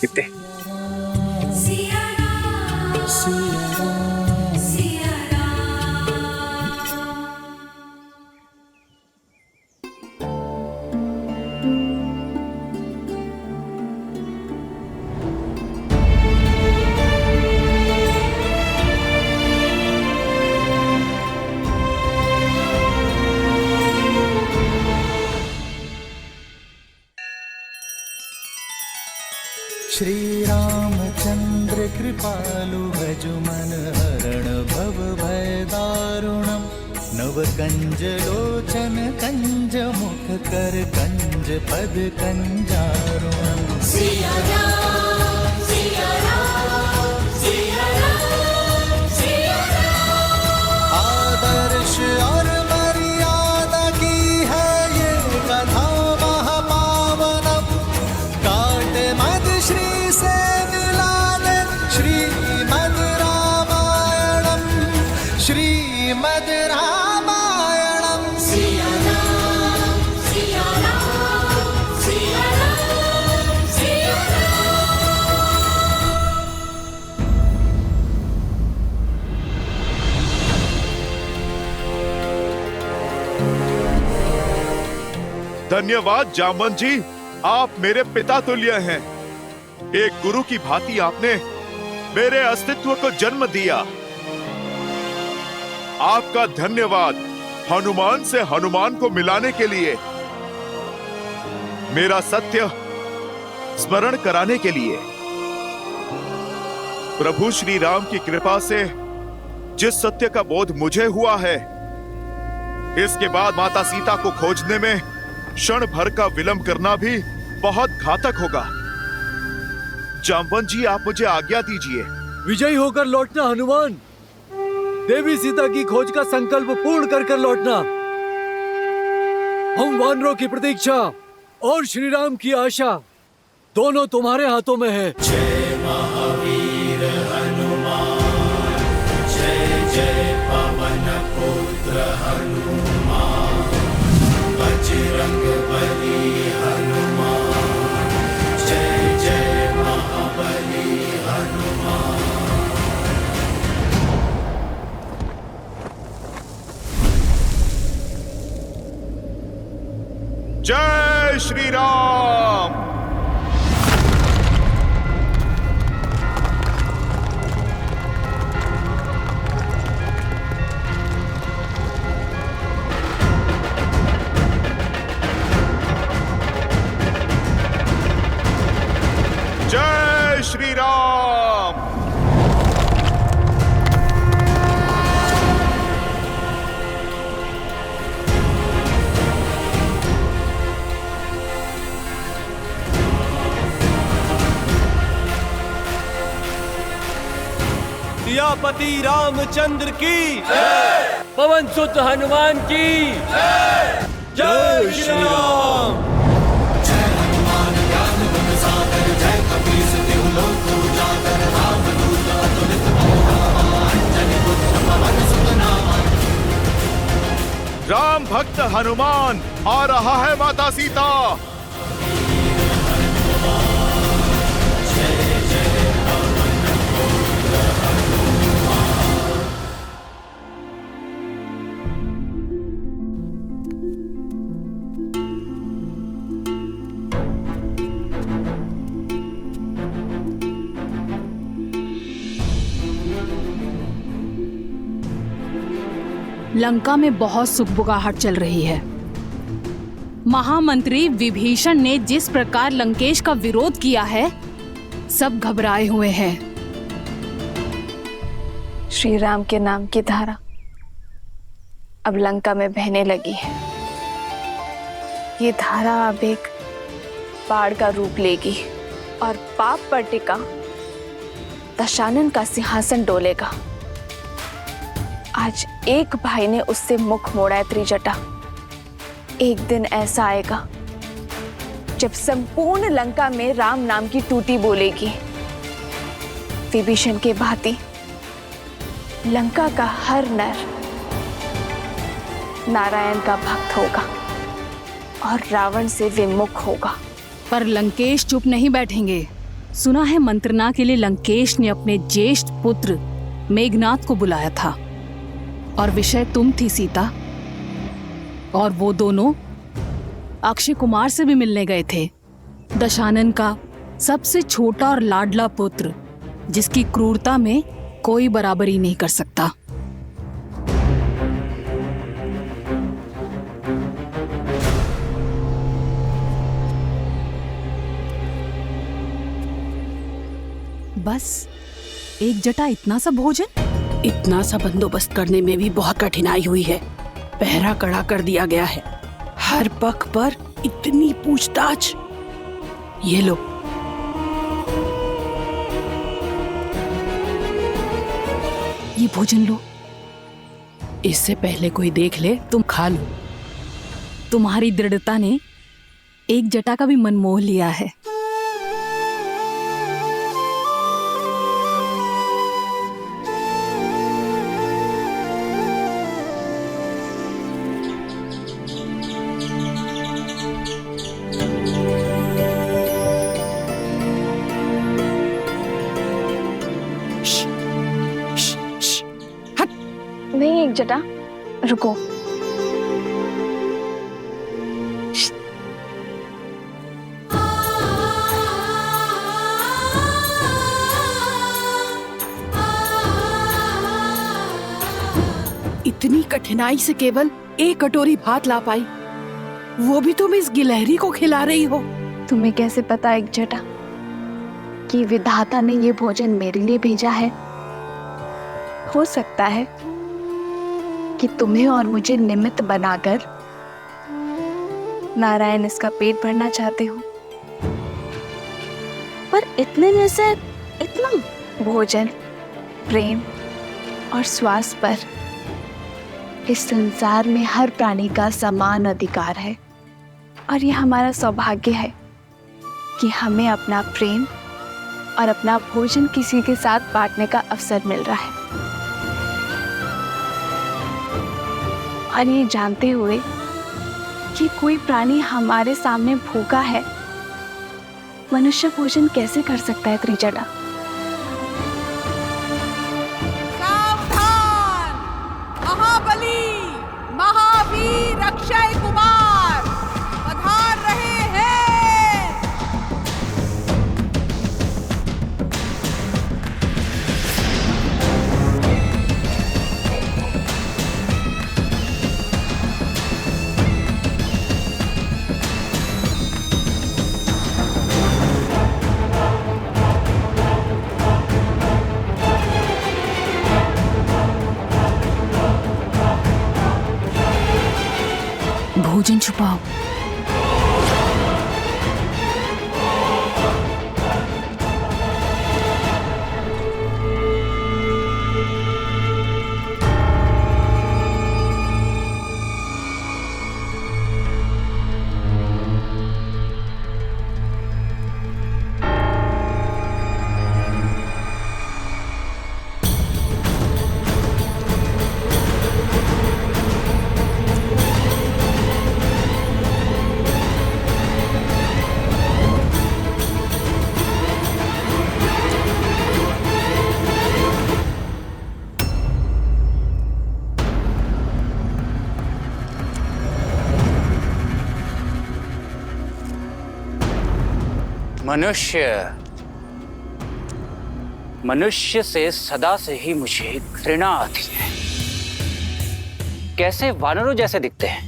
लेते हैं। श्री रामचंद्र कृपालु भजु मन हरण भव भय दारुणम नव कंज लोचन कंज मुख कर कंज पद कंजारुणम। सिया राम सिया राम सिया राम सिया राम। आदर्श और मर्यादा की है ये कथा महापावनम काट मद श्री से मिलाने श्रीमद् रामायणम श्रीमद् रामायणम। सिया राम सिया राम सिया राम सिया धन्यवाद जामवंत जी, आप मेरे पिता तुल्य हैं। एक गुरु की भांति आपने मेरे अस्तित्व को जन्म दिया। आपका धन्यवाद हनुमान से हनुमान को मिलाने के लिए, मेरा सत्य स्मरण कराने के लिए। प्रभु श्री राम की कृपा से जिस सत्य का बोध मुझे हुआ है, इसके बाद माता सीता को खोजने में क्षण भर का विलंब करना भी बहुत घातक होगा। जामवंत जी, आप मुझे आज्ञा दीजिए। विजयी होकर लौटना हनुमान, देवी सीता की खोज का संकल्प पूर्ण कर कर लौटना। हम वानरों की प्रतीक्षा और श्री राम की आशा दोनों तुम्हारे हाथों में है। जय महावीर हनुमान, जय जय पवन पुत्र हनुमान, बजरंग बली हनुमान, जय जय महाबली हनुमान। जय श्री राम। जय श्री राम। सियापति रामचंद्र की जय, पवन सुत हनुमान की जय। जय श्री राम। राम भक्त हनुमान आ रहा है माता सीता। लंका में बहुत सुगबुगाहट चल रही है। महामंत्री विभीषण ने जिस प्रकार लंकेश का विरोध किया है, सब घबराए हुए हैं। श्री राम के नाम की धारा अब लंका में बहने लगी है। ये धारा अब एक बाढ़ का रूप लेगी और पाप पर टिका दशानन का सिंहासन डोलेगा। आज एक भाई ने उससे मुख मोड़ा है त्रिजटा। एक दिन ऐसा आएगा जब संपूर्ण लंका में राम नाम की टूटी बोलेगी। विभीषण के भांति लंका का हर नर नारायण का भक्त होगा और रावण से विमुख होगा। पर लंकेश चुप नहीं बैठेंगे। सुना है मंत्रना के लिए लंकेश ने अपने ज्येष्ठ पुत्र मेघनाथ को बुलाया था और विषय तुम थी सीता। और वो दोनों अक्षय कुमार से भी मिलने गए थे, दशानन का सबसे छोटा और लाडला पुत्र, जिसकी क्रूरता में कोई बराबरी नहीं कर सकता। बस एक जटा इतना सा भोजन? इतना सा बंदोबस्त करने में भी बहुत कठिनाई हुई है। पहरा कड़ा कर दिया गया है, हर पख पर इतनी पूछताछ। ये लो, ये भोजन लो। इससे पहले कोई देख ले तुम खा लो। तुम्हारी दृढ़ता ने एक जटा का भी मन मोह लिया है। नहीं एक जटा, रुको। इतनी कठिनाई से केवल एक कटोरी भात ला पाई, वो भी तुम इस गिलहरी को खिला रही हो। तुम्हें कैसे पता एक जटा कि विधाता ने ये भोजन मेरे लिए भेजा है? हो सकता है कि तुम्हें और मुझे निमित्त बनाकर नारायण इसका पेट भरना चाहते हो, पर इतने में से इतना भोजन, प्रेम और श्वास पर इस संसार में हर प्राणी का समान अधिकार है। और ये हमारा सौभाग्य है कि हमें अपना प्रेम और अपना भोजन किसी के साथ बांटने का अवसर मिल रहा है। और ये जानते हुए कि कोई प्राणी हमारे सामने भूखा है, मनुष्य भोजन कैसे कर सकता है त्रिजटा? सावधान! महाबली महावीर अक्षय कुमार पधार रहे हैं। भोजन छुपाओ। मनुष्य से सदा से ही मुझे घृणा आती है। कैसे वानरों जैसे दिखते हैं,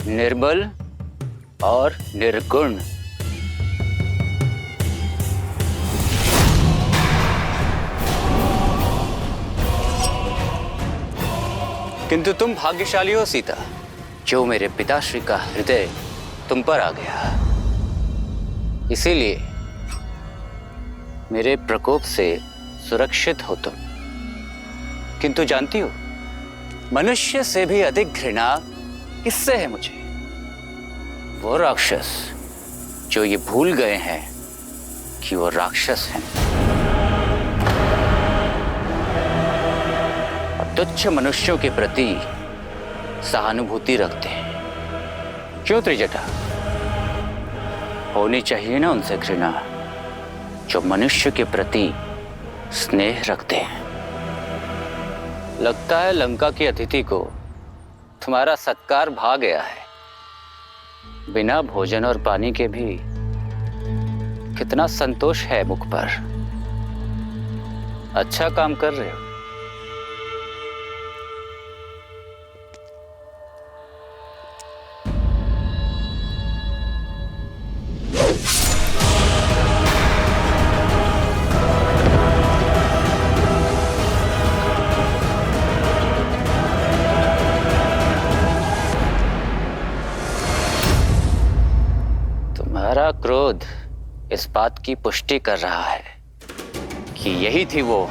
निर्बल और निर्गुण। किंतु तुम भाग्यशाली हो सीता, जो मेरे पिताश्री का हृदय तुम पर आ गया। इसीलिए मेरे प्रकोप से सुरक्षित हो तुम। किंतु जानती हो, मनुष्य से भी अधिक घृणा किससे है मुझे? वो राक्षस जो ये भूल गए हैं कि वो राक्षस हैं और तुच्छ मनुष्यों के प्रति सहानुभूति रखते हैं। क्यों त्रिजटा? होनी चाहिए ना उनसे घृणा। जो मनुष्य के प्रति स्नेह रखते हैं। लगता है लंका की अतिथि को तुम्हारा सत्कार भा गया है। बिना भोजन और पानी के भी कितना संतोष है मुख पर। अच्छा काम कर रहे हो। तुम्हारा क्रोध इस बात की पुष्टि कर रहा है कि यही थी वो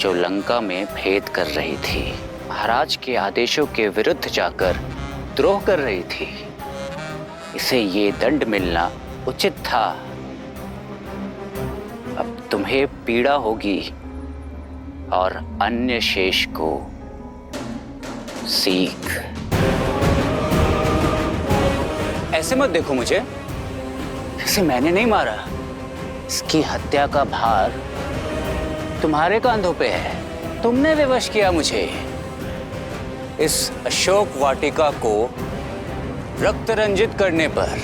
जो लंका में भेद कर रही थी, महाराज के आदेशों के विरुद्ध जाकर द्रोह कर रही थी। इसे ये दंड मिलना उचित था। अब तुम्हें पीड़ा होगी और अन्य शेष को सीख। ऐसे मत देखो मुझे, इसे मैंने नहीं मारा। इसकी हत्या का भार तुम्हारे कांधों पे है। तुमने विवश किया मुझे। इस अशोक वाटिका को रक्त रंजित करने पर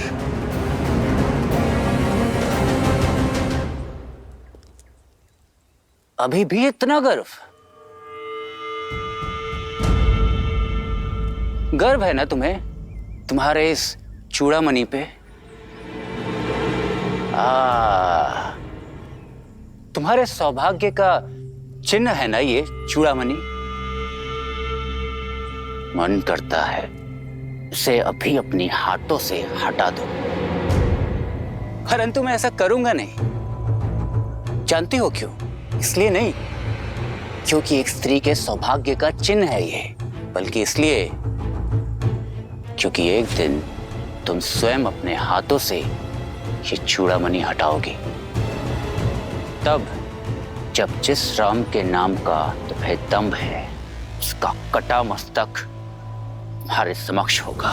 अभी भी इतना गर्व? गर्व है ना तुम्हें तुम्हारे इस चूड़ामणि पे? तुम्हारे सौभाग्य का चिन्ह है ना ये चूड़ामणि? मन करता है इसे अभी अपनी हाथों से हटा दो, परंतु मैं ऐसा करूंगा नहीं। जानती हो क्यों? इसलिए नहीं क्योंकि एक स्त्री के सौभाग्य का चिन्ह है ये, बल्कि इसलिए क्योंकि एक दिन तुम स्वयं अपने हाथों से ये चूड़ामणि हटाओगी। तब जब जिस राम के नाम का तुम्हें दम्भ है, उसका कटा मस्तक तुम्हारे समक्ष होगा।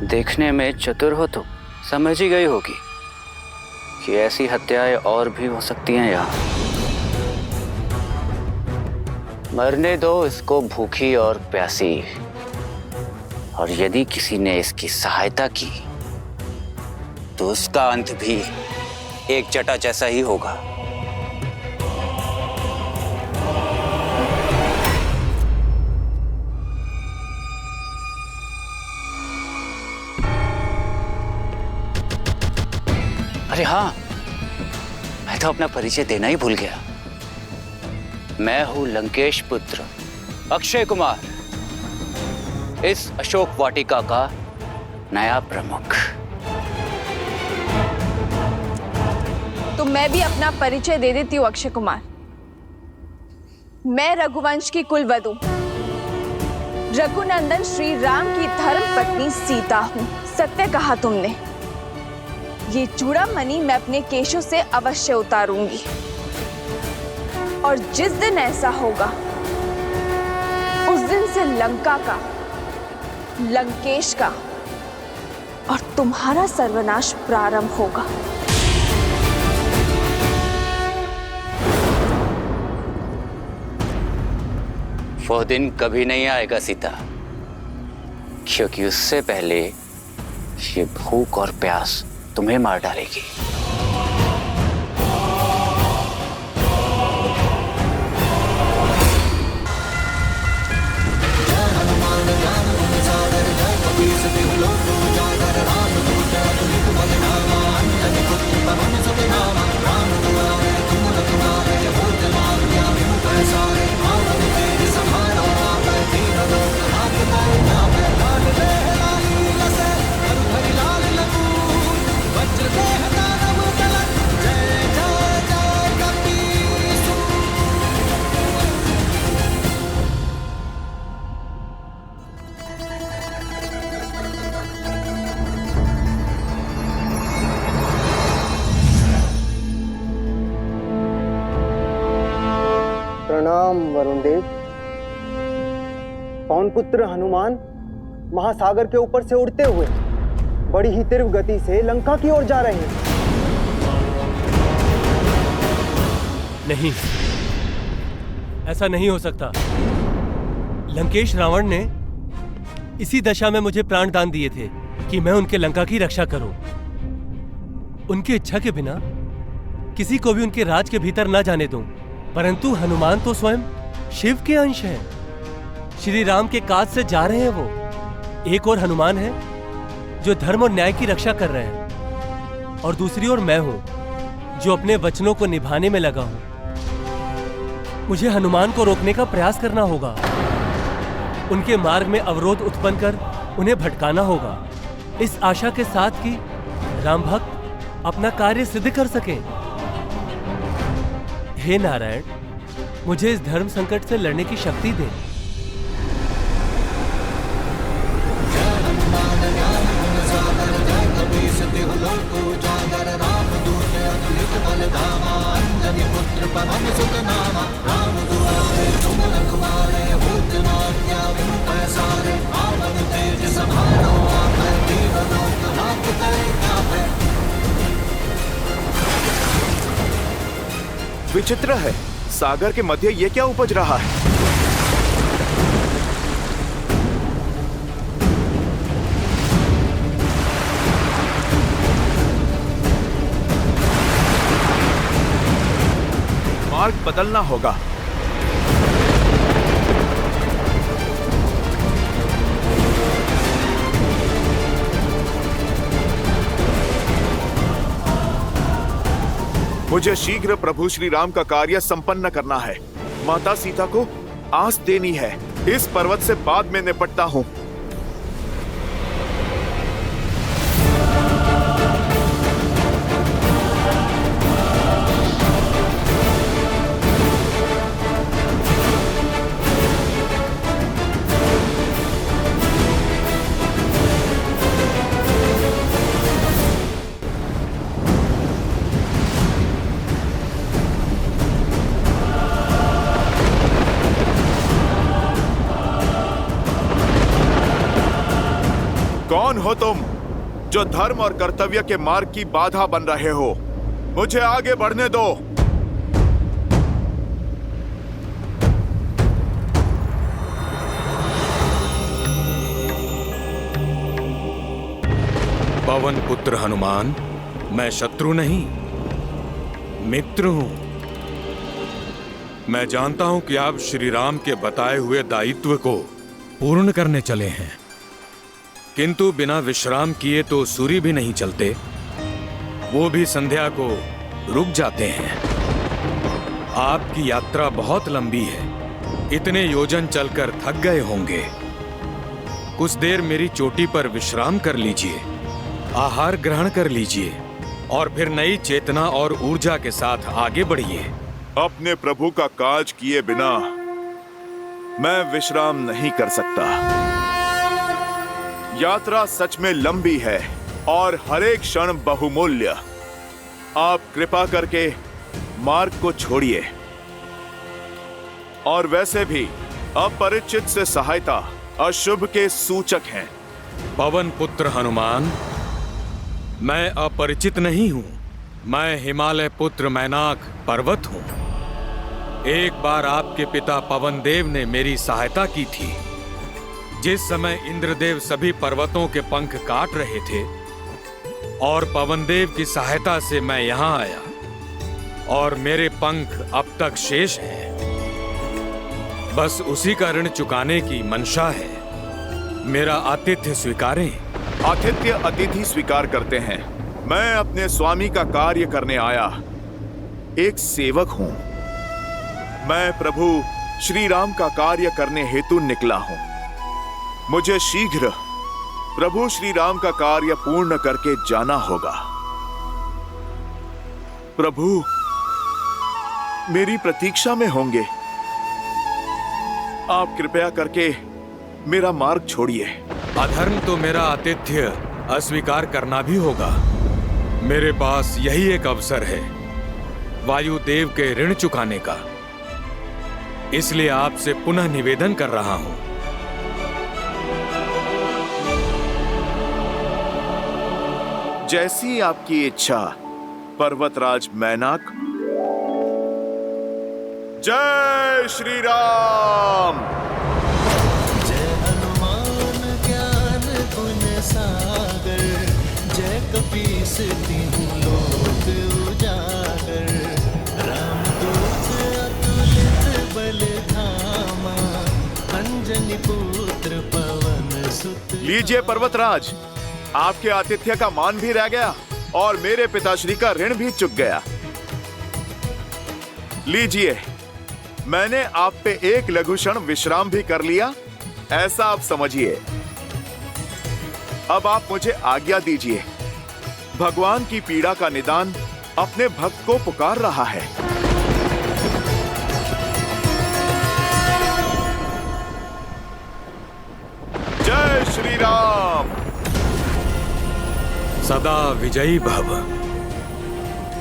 देखने में चतुर हो तो समझ ही गई होगी कि ऐसी हत्याएं और भी हो सकती हैं यहाँ। मरने दो इसको भूखी और प्यासी, और यदि किसी ने इसकी सहायता की तो उसका अंत भी एक जटा जैसा ही होगा। अरे हाँ, मैं तो अपना परिचय देना ही भूल गया। मैं हूं लंकेश पुत्र अक्षय कुमार, इस अशोक वाटिका का नया प्रमुख। तो मैं भी अपना परिचय दे देती हूँ अक्षय कुमार। मैं रघुवंश की कुलवधू रघुनंदन श्री राम की धर्म पत्नी सीता हूँ। सत्य कहा तुमने। ये चूड़ामणि मैं अपने केशों से अवश्य उतारूंगी, और जिस दिन ऐसा होगा उस दिन से लंका का, लंकेश का और तुम्हारा सर्वनाश प्रारंभ होगा। वो दिन कभी नहीं आएगा सीता, क्योंकि उससे पहले ये भूख और प्यास तुम्हें मार डालेगी। प्रणाम वरुण देव। पवन पुत्र हनुमान, महासागर के ऊपर से उड़ते हुए बड़ी ही तीव्र गति से लंका की ओर जा रहे हैं। नहीं, ऐसा नहीं हो सकता। लंकेश रावण ने इसी दशा में मुझे प्राण दान दिए थे कि मैं उनके लंका की रक्षा करूं। उनकी इच्छा के बिना किसी को भी उनके राज के भीतर न जाने दूं। परंतु हनुमान तो स्वयं शिव के अंश हैं। श्री राम के काज से जा रहे हैं वो। एक और हनुमान है जो धर्म और न्याय की रक्षा कर रहे हैं, और दूसरी ओर मैं हूं जो अपने वचनों को निभाने में लगा हूं। मुझे हनुमान को रोकने का प्रयास करना होगा, उनके मार्ग में अवरोध उत्पन्न कर उन्हें भटकाना होगा, इस आशा के साथ कि राम भक्त अपना कार्य सिद्ध कर सकें। हे नारायण, मुझे इस धर्म संकट से लड़ने की शक्ति दें। विचित्र है, सागर के मध्य ये क्या उपज रहा है? मार्ग बदलना होगा। मुझे शीघ्र प्रभु श्री राम का कार्य संपन्न करना है। माता सीता को आस देनी है। इस पर्वत से बाद में निपटता हूं। कौन हो तुम जो धर्म और कर्तव्य के मार्ग की बाधा बन रहे हो? मुझे आगे बढ़ने दो। पवन पुत्र हनुमान, मैं शत्रु नहीं, मित्र हूं। मैं जानता हूं कि आप श्री राम के बताए हुए दायित्व को पूर्ण करने चले हैं, किंतु बिना विश्राम किए तो सूर्य भी नहीं चलते, वो भी संध्या को रुक जाते हैं। आपकी यात्रा बहुत लंबी है, इतने योजन चलकर थक गए होंगे। कुछ देर मेरी चोटी पर विश्राम कर लीजिए, आहार ग्रहण कर लीजिए और फिर नई चेतना और ऊर्जा के साथ आगे बढ़िए। अपने प्रभु का काज किए बिना मैं विश्राम नहीं कर सकता। यात्रा सच में लंबी है और हर एक क्षण बहुमूल्य। आप कृपा करके मार्ग को छोड़िए। और वैसे भी अपरिचित से सहायता अशुभ के सूचक हैं। पवन पुत्र हनुमान, मैं अपरिचित नहीं हूं। मैं हिमालय पुत्र मैनाक पर्वत हूं। एक बार आपके पिता पवनदेव ने मेरी सहायता की थी। जिस समय इंद्रदेव सभी पर्वतों के पंख काट रहे थे और पवनदेव की सहायता से मैं यहां आया और मेरे पंख अब तक शेष हैं। बस उसी का ऋण चुकाने की मंशा है। मेरा आतिथ्य स्वीकारें। आतिथ्य अतिथि स्वीकार करते हैं। मैं अपने स्वामी का कार्य करने आया एक सेवक हूं। मैं प्रभु श्री राम का कार्य करने हेतु निकला हूं। मुझे शीघ्र प्रभु श्री राम का कार्य पूर्ण करके जाना होगा। प्रभु मेरी प्रतीक्षा में होंगे। आप कृपया करके मेरा मार्ग छोड़िए। अधर्म तो मेरा आतिथ्य अस्वीकार करना भी होगा। मेरे पास यही एक अवसर है वायुदेव के ऋण चुकाने का। इसलिए आपसे पुनः निवेदन कर रहा हूं। जैसी आपकी इच्छा पर्वतराज मैनाक। जय श्री राम। जय हनुमान ज्ञान गुण सागर, जय कपीस तिहु लोक उजागर। रामदूत अतुलित बल धामा, अंजनी पुत्र पवन सुत। लीजिए पर्वतराज, आपके आतिथ्य का मान भी रह गया और मेरे पिताश्री का ऋण भी चुक गया। लीजिए, मैंने आप पे एक लघु क्षण विश्राम भी कर लिया, ऐसा आप समझिए। अब आप मुझे आज्ञा दीजिए। भगवान की पीड़ा का निदान अपने भक्त को पुकार रहा है। जय श्री राम। सदा विजयी भव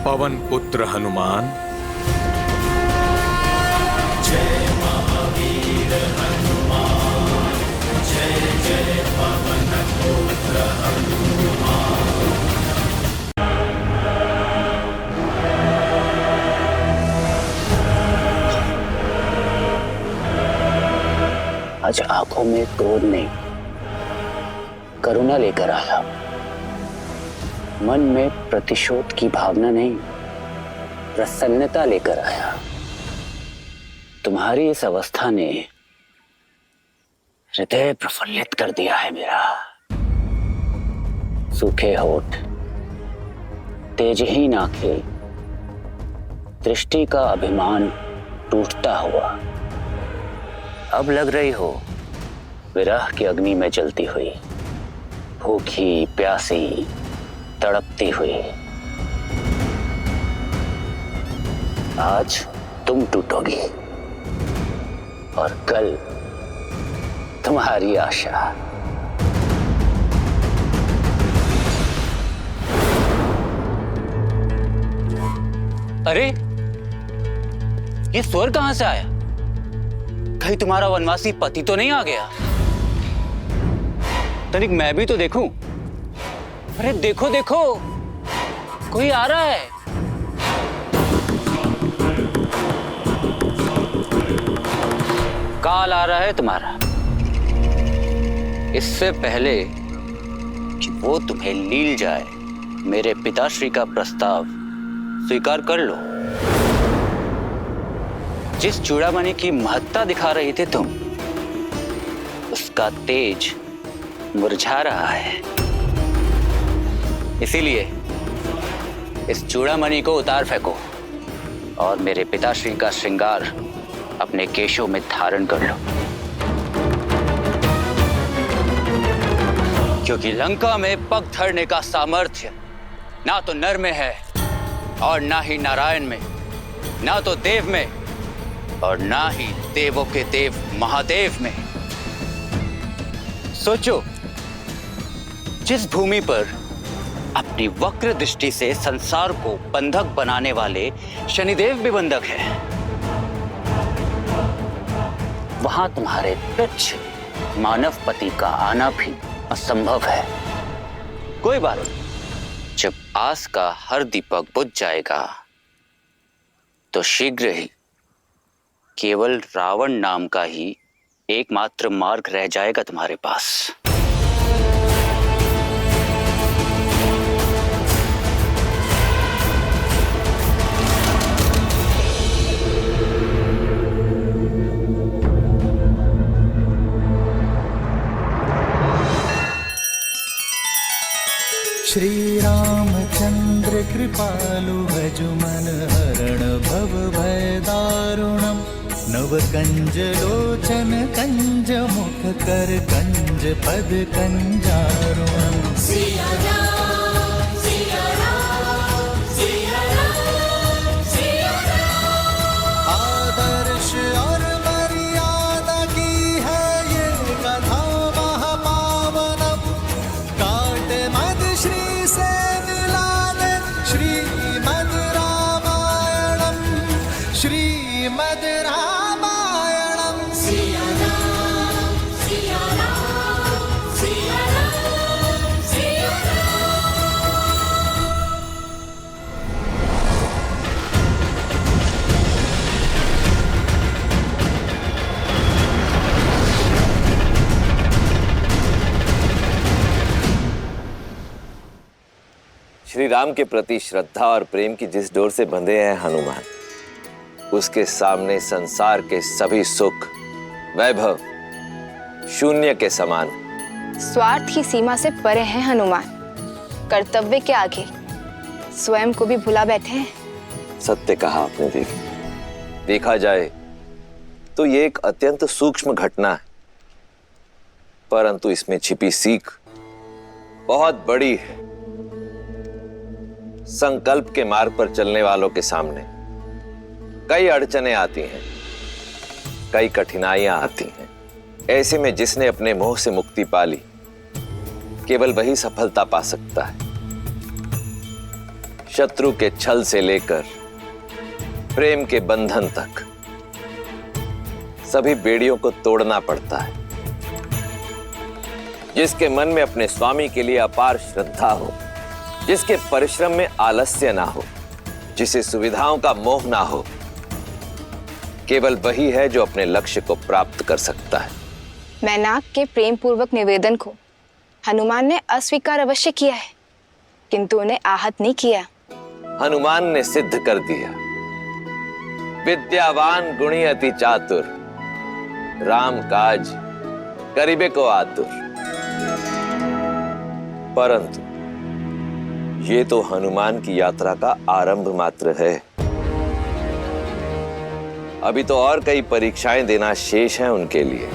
पवन पुत्र हनुमान। जय महावीर हनुमान, जय जय पवन पुत्र हनुमान। आज आंखों में क्रोध नहीं, करुणा लेकर आया। मन में प्रतिशोध की भावना नहीं, प्रसन्नता लेकर आया। तुम्हारी इस अवस्था ने हृदय प्रफुल्लित कर दिया है मेरा। सूखे होठ, तेजहीन आंखें, दृष्टि का अभिमान टूटता हुआ। अब लग रही हो विरह की अग्नि में जलती हुई, भूखी प्यासी तड़पती हुई। आज तुम टूटोगी और कल तुम्हारी आशा। अरे, ये स्वर कहां से आया? कहीं तुम्हारा वनवासी पति तो नहीं आ गया? तनिक मैं भी तो देखूं। अरे देखो देखो, कोई आ रहा है। काल आ रहा है तुम्हारा। इससे पहले कि वो तुम्हें लील जाए, मेरे पिताश्री का प्रस्ताव स्वीकार कर लो। जिस चूड़ामणि की महत्ता दिखा रही थी तुम, उसका तेज मुरझा रहा है। इसीलिए इस चूड़ामणि को उतार फेंको और मेरे पिताश्री का श्रृंगार अपने केशों में धारण कर लो। क्योंकि लंका में पग धरने का सामर्थ्य ना तो नर में है और ना ही नारायण में, ना तो देव में और ना ही देवों के देव महादेव में। सोचो, जिस भूमि पर अपनी वक्र दृष्टि से संसार को बंधक बनाने वाले शनिदेव भी बंधक है, वहां तुम्हारे तुच्छ मानव पति का आना भी असंभव है। कोई बात नहीं, जब आस का हर दीपक बुझ जाएगा तो शीघ्र ही केवल रावण नाम का ही एकमात्र मार्ग रह जाएगा तुम्हारे पास। श्री रामचंद्र कृपालु भजु मन हरण भव भय दारुणम। नव कंज लोचन कंज मुख कर कंज पद कंजारुणम। सिया राम सिया राम सिया राम सिया राम। आदर्श और मर्यादा की है ये कथा महापावनम। काट मद श्री से मिला दे श्रीमद् रामायणम। श्रीमद् रामायणम। सिया राम सिया राम सिया राम सिया राम। श्री राम के प्रति श्रद्धा और प्रेम की जिस डोर से बंधे हैं हनुमान, उसके सामने संसार के सभी सुख वैभव शून्य के समान। स्वार्थ की सीमा से परे हैं हनुमान, कर्तव्य के आगे स्वयं को भी भुला बैठे हैं। सत्य कहा आपने देवी। देखा जाए तो ये एक अत्यंत सूक्ष्म घटना है, परंतु इसमें छिपी सीख बहुत बड़ी है। संकल्प के मार्ग पर चलने वालों के सामने कई अड़चनें आती हैं, कई कठिनाइयां आती हैं। ऐसे में जिसने अपने मोह से मुक्ति पा ली, केवल वही सफलता पा सकता है। शत्रु के छल से लेकर प्रेम के बंधन तक सभी बेड़ियों को तोड़ना पड़ता है। जिसके मन में अपने स्वामी के लिए अपार श्रद्धा हो, जिसके परिश्रम में आलस्य ना हो, जिसे सुविधाओं का मोह ना हो, केवल वही है जो अपने लक्ष्य को प्राप्त कर सकता है। मैनाक के प्रेम पूर्वक निवेदन को हनुमान ने अस्वीकार अवश्य किया है, किंतु उन्हें आहत नहीं किया। हनुमान ने सिद्ध कर दिया, विद्यावान गुणी अति चातुर, राम काज करिबे को आतुर। परंतु ये तो हनुमान की यात्रा का आरंभ मात्र है। अभी तो और कई परीक्षाएं देना शेष है उनके लिए।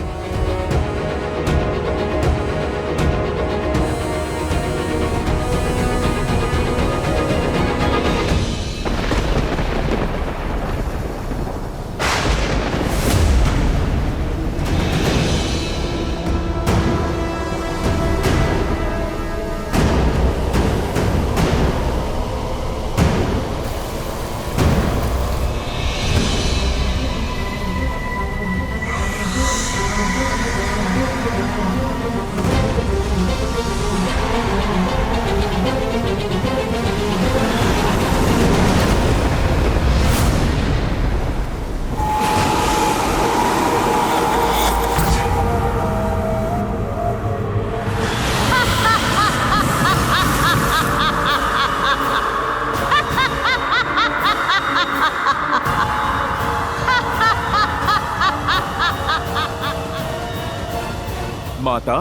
माता,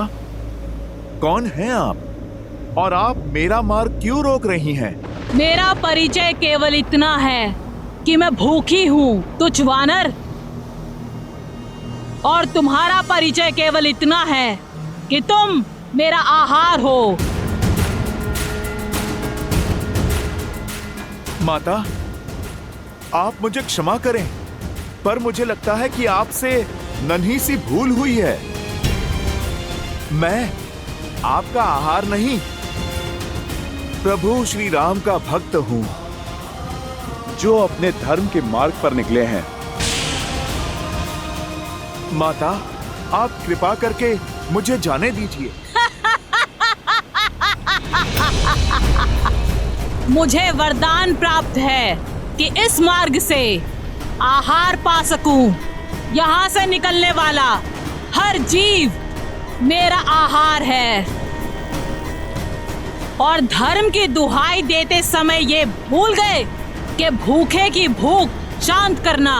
कौन हैं आप और आप मेरा मार्ग क्यों रोक रही हैं? मेरा परिचय केवल इतना है कि मैं भूखी हूँ, तुच्छ वानर। और तुम्हारा परिचय केवल इतना है कि तुम मेरा आहार हो। माता, आप मुझे क्षमा करें, पर मुझे लगता है कि आपसे नन्ही सी भूल हुई है। मैं आपका आहार नहीं, प्रभु श्री राम का भक्त हूं, जो अपने धर्म के मार्ग पर निकले हैं। माता, आप कृपा करके मुझे जाने दीजिए। मुझे वरदान प्राप्त है कि इस मार्ग से आहार पा सकूं। यहाँ से निकलने वाला हर जीव मेरा आहार है। और धर्म की दुहाई देते समय ये भूल गए कि भूखे की भूख शांत करना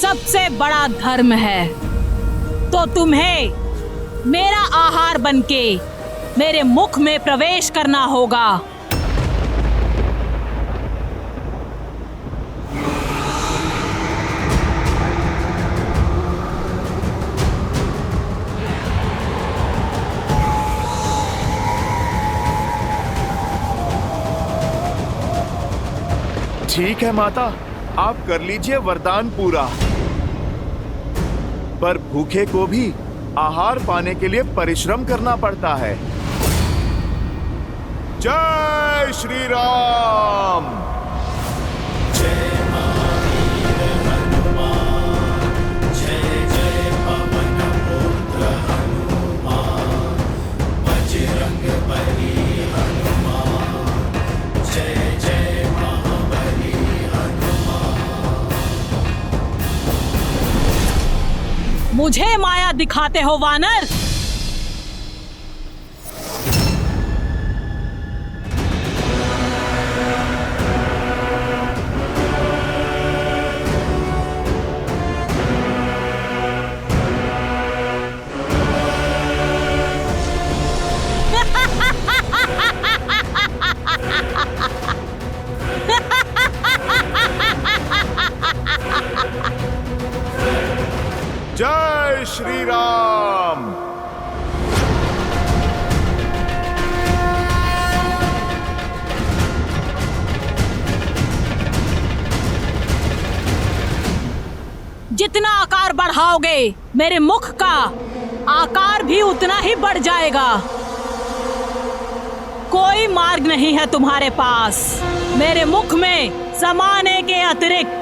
सबसे बड़ा धर्म है। तो तुम्हें मेरा आहार बनके मेरे मुख में प्रवेश करना होगा। ठीक है माता, आप कर लीजिए वरदान पूरा। पर भूखे को भी आहार पाने के लिए परिश्रम करना पड़ता है। जय श्री राम। मुझे माया दिखाते हो वानर? श्री राम। जितना आकार बढ़ाओगे मेरे मुख का आकार भी उतना ही बढ़ जाएगा। कोई मार्ग नहीं है तुम्हारे पास मेरे मुख में समाने के अतिरिक्त।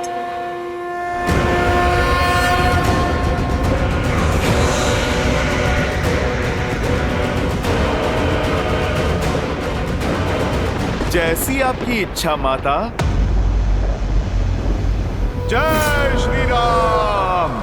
जैसी आपकी इच्छा माता। जय श्री राम।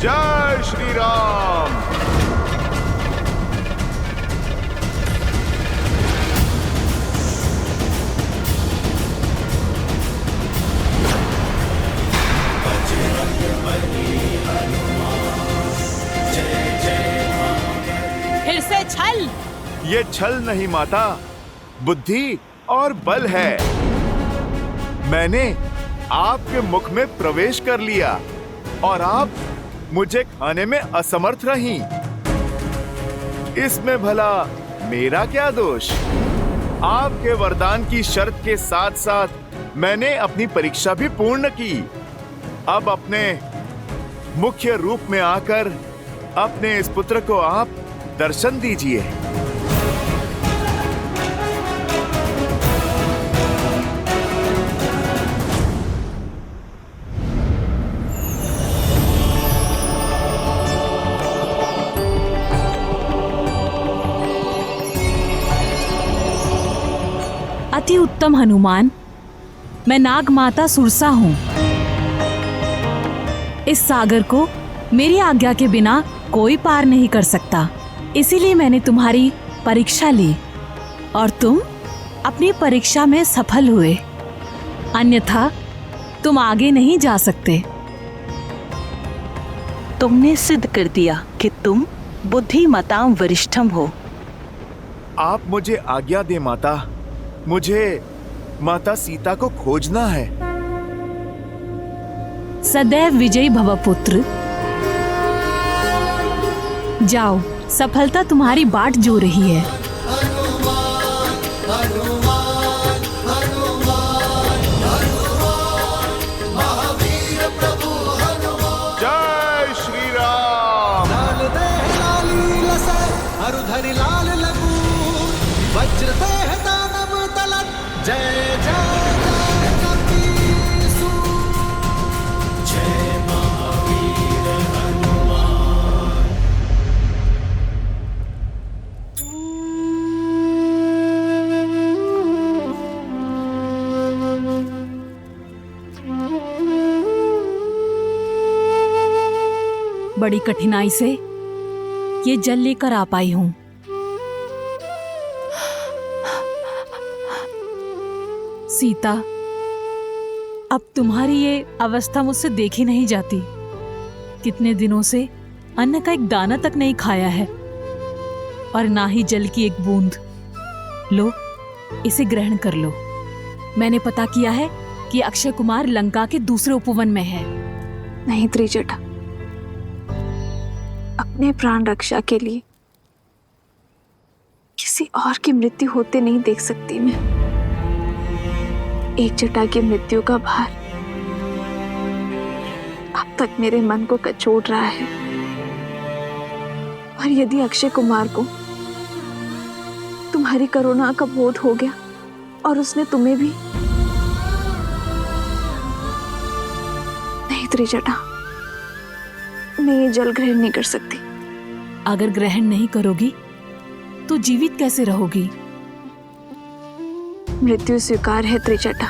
जय श्री राम। फिर से छल। ये छल नहीं माता, बुद्धि और बल है। मैंने आपके मुख में प्रवेश कर लिया और आप मुझे खाने में असमर्थ रहीं। इसमें भला मेरा क्या दोष? आपके वरदान की शर्त के साथ साथ मैंने अपनी परीक्षा भी पूर्ण की। अब अपने मुख्य रूप में आकर अपने इस पुत्र को आप दर्शन दीजिए। अति उत्तम हनुमान, मैं नाग माता सुरसा हूँ। इस सागर को मेरी आज्ञा के बिना कोई पार नहीं कर सकता। इसीलिए मैंने तुम्हारी परीक्षा ली और तुम अपनी परीक्षा में सफल हुए। अन्यथा तुम आगे नहीं जा सकते। तुमने सिद्ध कर दिया कि तुम बुद्धिमताम वरिष्ठम हो। आप मुझे आज्ञा दे माता। मुझे माता सीता को खोजना है। सदैव विजयी भव पुत्र। जाओ, सफलता तुम्हारी बाट जो रही है। जय श्री राम। लाल देह लाली लसे हरुधरि लाल लगू वज्र देह दानव तलत जय जय जय कपीसु जय महावीर हनुमान। बड़ी कठिनाई से ये जल लेकर आ पाई हूँ। सीता, अब तुम्हारी ये अवस्था मुझसे देखी नहीं जाती। कितने दिनों से अन्न का एक दाना तक नहीं खाया है और ना ही जल की एक बूंद। लो, इसे ग्रहण कर लो। मैंने पता किया है कि अक्षय कुमार लंका के दूसरे उपवन में है। नहीं त्रिजटा, अपने प्राण रक्षा के लिए किसी और की मृत्यु होते नहीं देख सकती मैं। एक जटा की मृत्यु का भार अब तक मेरे मन को कचोट रहा है। और यदि अक्षय कुमार को तुम्हारी करुणा का बोध हो गया और उसने तुम्हें भी, नहीं त्रिजटा, मैं ये जल ग्रहण नहीं कर सकती। अगर ग्रहण नहीं करोगी तो जीवित कैसे रहोगी? मृत्यु स्वीकार है त्रिजटा,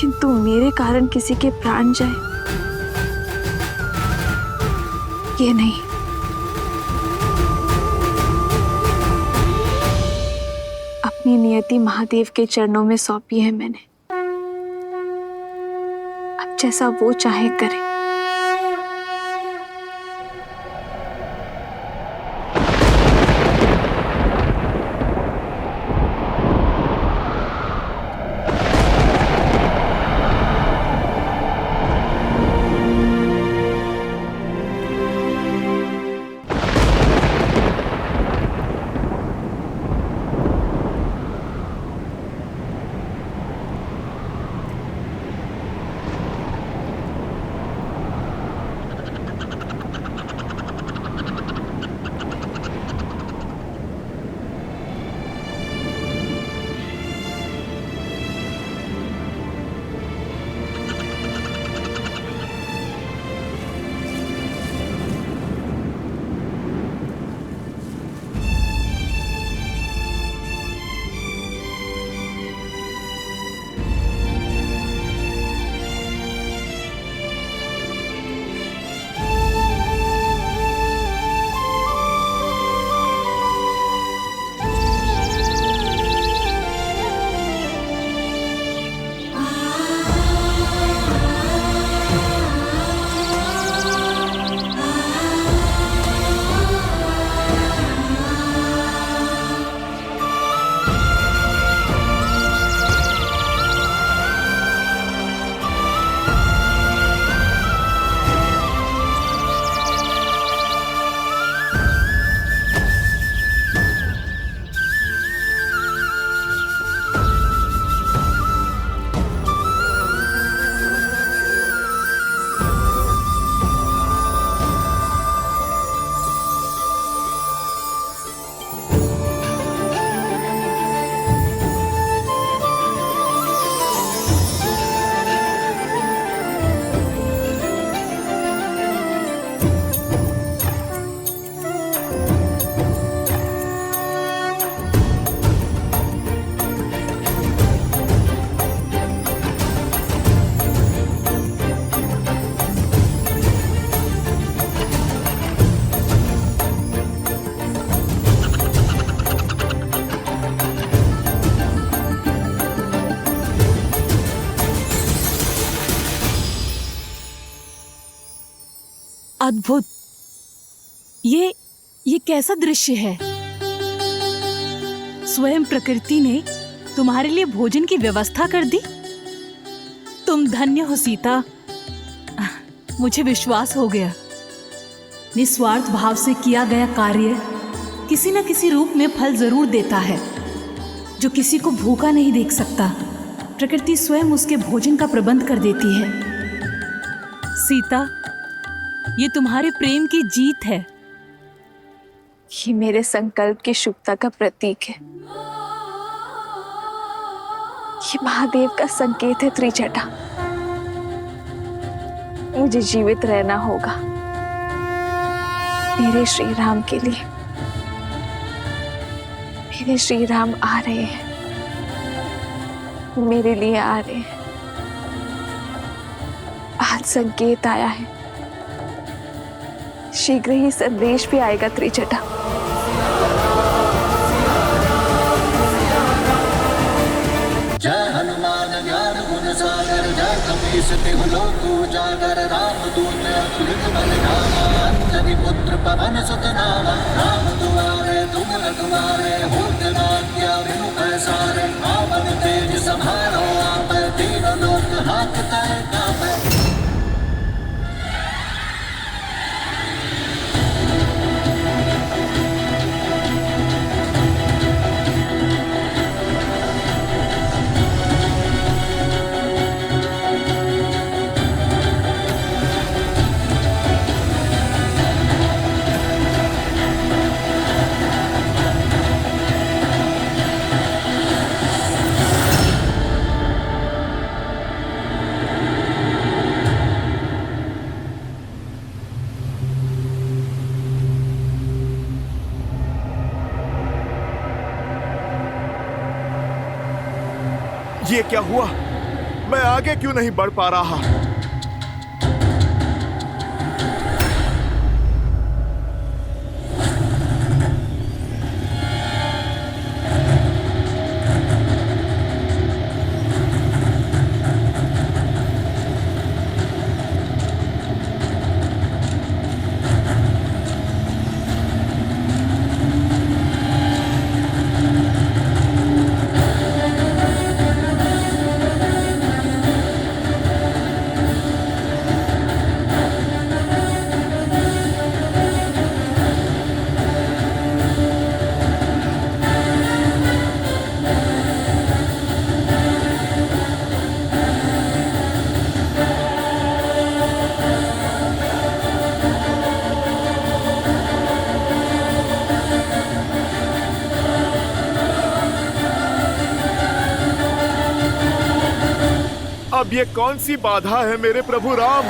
किंतु मेरे कारण किसी के प्राण जाए, ये नहीं। अपनी नियति महादेव के चरणों में सौंपी है मैंने। अब जैसा वो चाहे करे। अद्भुत। ये कैसा दृश्य है। स्वयं प्रकृति ने तुम्हारे लिए भोजन की व्यवस्था कर दी। तुम धन्य हो सीता। मुझे विश्वास हो गया, निस्वार्थ भाव से किया गया कार्य किसी न किसी रूप में फल जरूर देता है। जो किसी को भूखा नहीं देख सकता, प्रकृति स्वयं उसके भोजन का प्रबंध कर देती है। सीता, ये तुम्हारे प्रेम की जीत है। ये मेरे संकल्प की शुभता का प्रतीक है। ये महादेव का संकेत है त्रिजटा। मुझे जीवित रहना होगा मेरे श्री राम के लिए। मेरे श्री राम आ रहे हैं, मेरे लिए आ रहे हैं। आज संकेत आया है, शीघ्र ही संदेश भी आएगा त्रिजटा। जय हनुमान ज्ञान गुण सागर, जय कपीस तिहु लोक उजागर। राम दूत अतुलित बलधामा, अंजनी पुत्र पवन सुत नामा। राम दुआरे तुम रखवारे, होत न आज्ञा बिनु पैसारे। आपन तेज समारो आपै, तीनों लोक हांकते कांपै। ये क्या हुआ? मैं आगे क्यों नहीं बढ़ पा रहा? अब ये कौन सी बाधा है मेरे प्रभु राम?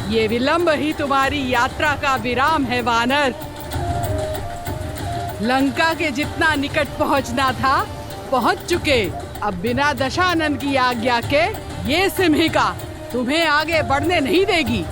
ये विलंब ही तुम्हारी यात्रा का विराम है वानर। लंका के जितना निकट पहुंचना था पहुंच चुके। अब बिना दशानन की आज्ञा के ये सिंहिका तुम्हें आगे बढ़ने नहीं देगी।